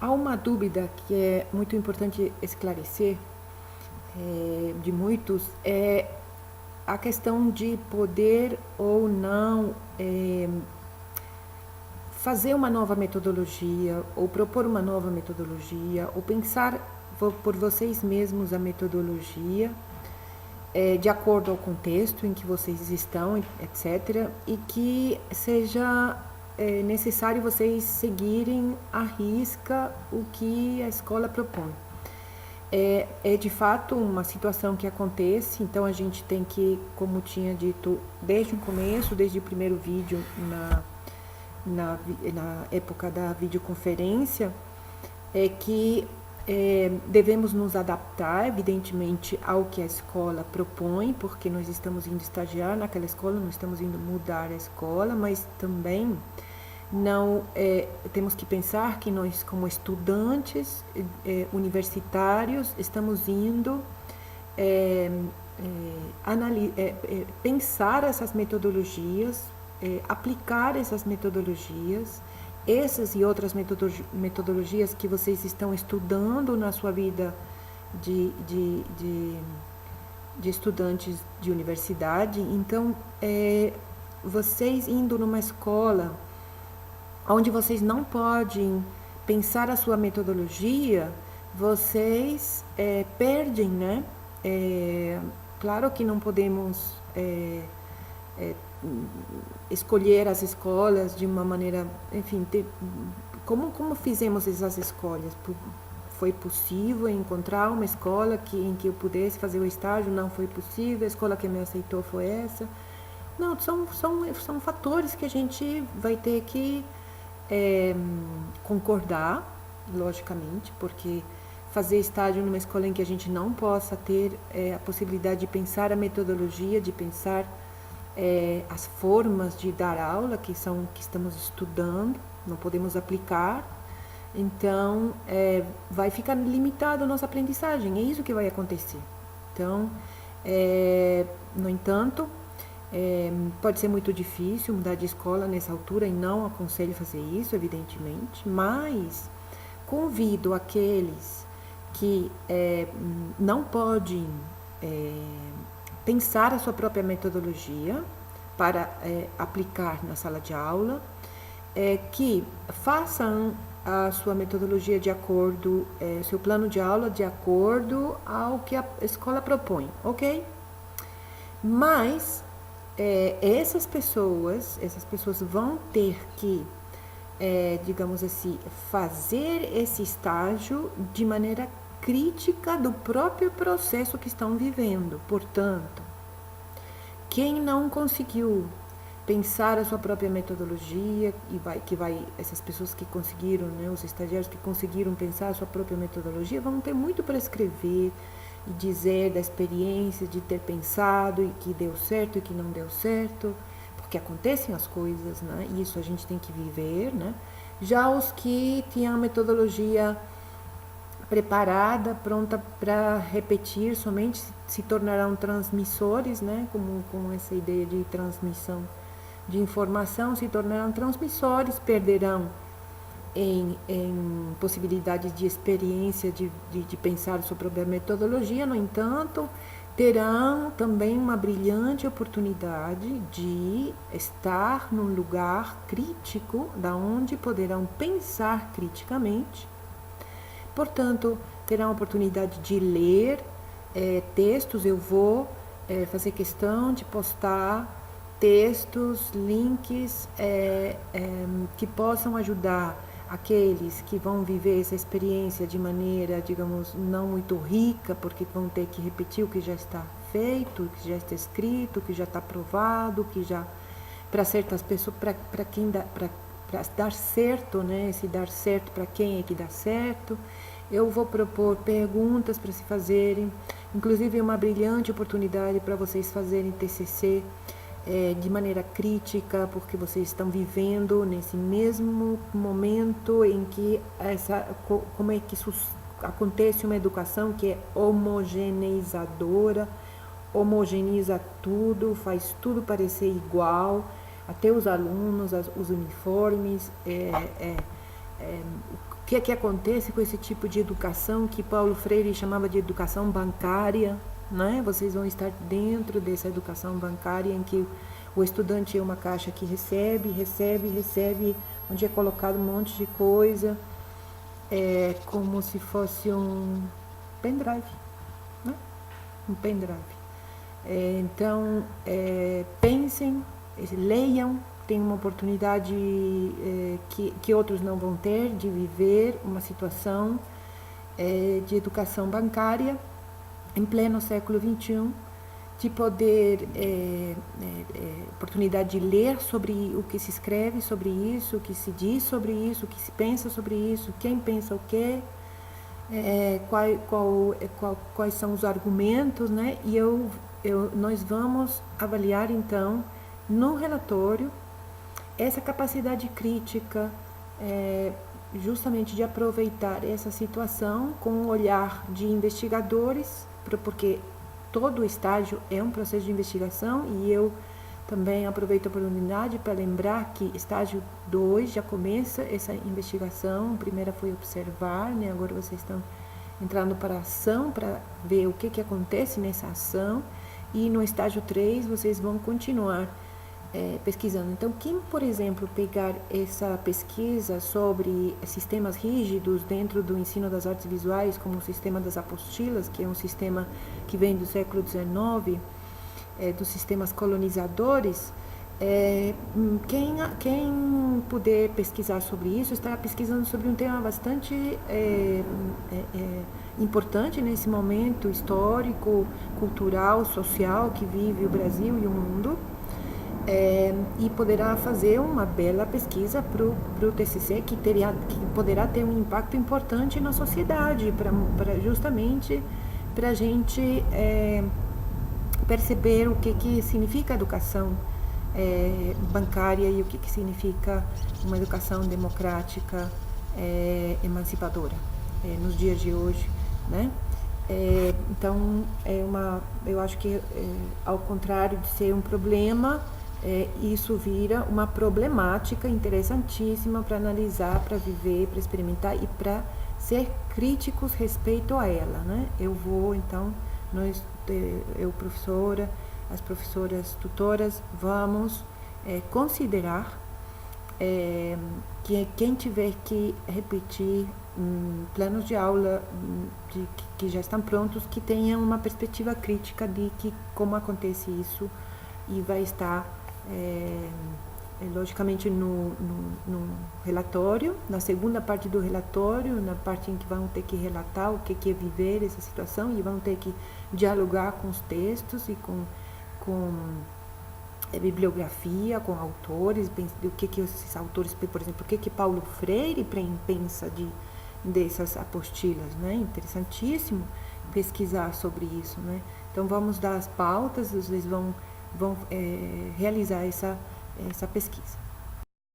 Há uma dúvida que é muito importante esclarecer, de muitos, é a questão de poder ou não fazer uma nova metodologia, ou propor uma nova metodologia, ou pensar por vocês mesmos a metodologia, de acordo ao contexto em que vocês estão, etc., e que seja necessário vocês seguirem à risca o que a escola propõe. É de fato uma situação que acontece, então a gente tem que, como tinha dito desde o começo, desde o primeiro vídeo na época da videoconferência, é que devemos nos adaptar, evidentemente, ao que a escola propõe, porque nós estamos indo estagiar naquela escola, não estamos indo mudar a escola, mas também não temos que pensar que nós, como estudantes universitários, estamos indo pensar essas metodologias, aplicar essas metodologias, essas e outras metodologias que vocês estão estudando na sua vida de estudantes de universidade. Então, vocês indo numa escola onde vocês não podem pensar a sua metodologia, vocês perdem, né? Claro que não podemos escolher as escolas de uma maneira, enfim, como fizemos essas escolhas? Foi possível encontrar uma escola em que eu pudesse fazer o estágio? Não foi possível, a escola que me aceitou foi essa. Não, são fatores que a gente vai ter que concordar, logicamente, porque fazer estágio numa escola em que a gente não possa ter a possibilidade de pensar a metodologia, de pensar as formas de dar aula que estamos estudando, não podemos aplicar, então vai ficar limitada a nossa aprendizagem, é isso que vai acontecer. Então, no entanto, pode ser muito difícil mudar de escola nessa altura e não aconselho fazer isso, evidentemente, mas convido aqueles que não podem pensar a sua própria metodologia para aplicar na sala de aula, que façam a sua metodologia de acordo, seu plano de aula de acordo ao que a escola propõe, ok? Mas essas pessoas vão ter que, digamos assim, fazer esse estágio de maneira crítica do próprio processo que estão vivendo. Portanto, quem não conseguiu pensar a sua própria metodologia, essas pessoas que conseguiram, né, os estagiários que conseguiram pensar a sua própria metodologia, vão ter muito para escrever e dizer da experiência de ter pensado e que deu certo e que não deu certo, porque acontecem as coisas, né? E isso a gente tem que viver, né? Já os que tinham a metodologia preparada, pronta para repetir, somente se tornarão transmissores, né? Com essa ideia de transmissão de informação, se tornarão transmissores, perderão em possibilidades de experiência, de pensar sobre a metodologia. No entanto, terão também uma brilhante oportunidade de estar num lugar crítico, da onde poderão pensar criticamente. Portanto, terão a oportunidade de ler textos. Eu vou fazer questão de postar textos, links que possam ajudar aqueles que vão viver essa experiência de maneira, digamos, não muito rica, porque vão ter que repetir o que já está feito, o que já está escrito, o que já está provado, que já, para certas pessoas, para quem dá, para dar certo, né? Se dar certo, para quem é que dá certo. Eu vou propor perguntas para se fazerem, inclusive uma brilhante oportunidade para vocês fazerem TCC de maneira crítica, porque vocês estão vivendo nesse mesmo momento em que como é que acontece uma educação que é homogeneizadora, homogeneiza tudo, faz tudo parecer igual, até os alunos, os uniformes, o que é que acontece com esse tipo de educação que Paulo Freire chamava de educação bancária, né? Vocês vão estar dentro dessa educação bancária em que o estudante é uma caixa que recebe, onde é colocado um monte de coisa, como se fosse um pendrive, né? Um pendrive. Então, pensem, leiam, tem uma oportunidade que outros não vão ter de viver uma situação de educação bancária em pleno século XXI, de poder, oportunidade de ler sobre o que se escreve sobre isso, o que se diz sobre isso, o que se pensa sobre isso, quem pensa o quê, quais são os argumentos, né? E nós vamos avaliar então no relatório essa capacidade crítica, justamente de aproveitar essa situação com um olhar de investigadores, porque todo o estágio é um processo de investigação, e eu também aproveito a oportunidade para lembrar que estágio 2 já começa essa investigação. A primeira foi observar, né? Agora vocês estão entrando para a ação, para ver o que acontece nessa ação, e no estágio 3 vocês vão continuar pesquisando. Então, quem, por exemplo, pegar essa pesquisa sobre sistemas rígidos dentro do ensino das artes visuais, como o sistema das apostilas, que é um sistema que vem do século XIX, dos sistemas colonizadores, quem puder pesquisar sobre isso, estará pesquisando sobre um tema bastante importante nesse momento histórico, cultural, social que vive o Brasil e o mundo. E poderá fazer uma bela pesquisa para o TCC que poderá ter um impacto importante na sociedade, justamente para a gente perceber o que significa educação bancária e o que significa uma educação democrática emancipadora nos dias de hoje, né? Então, eu acho que ao contrário de ser um problema, isso vira uma problemática interessantíssima para analisar, para viver, para experimentar e para ser críticos respeito a ela, né? Eu professora, as professoras tutoras, vamos considerar que quem tiver que repetir planos de aula que já estão prontos, que tenham uma perspectiva crítica de como acontece isso, e vai estar logicamente no relatório, na segunda parte do relatório, na parte em que vão ter que relatar o que é viver essa situação, e vão ter que dialogar com os textos e com bibliografia, com autores, o que esses autores, por exemplo, o que Paulo Freire pensa dessas apostilas, né? Interessantíssimo pesquisar sobre isso, né? Então vamos dar as pautas, vocês vão realizar essa pesquisa.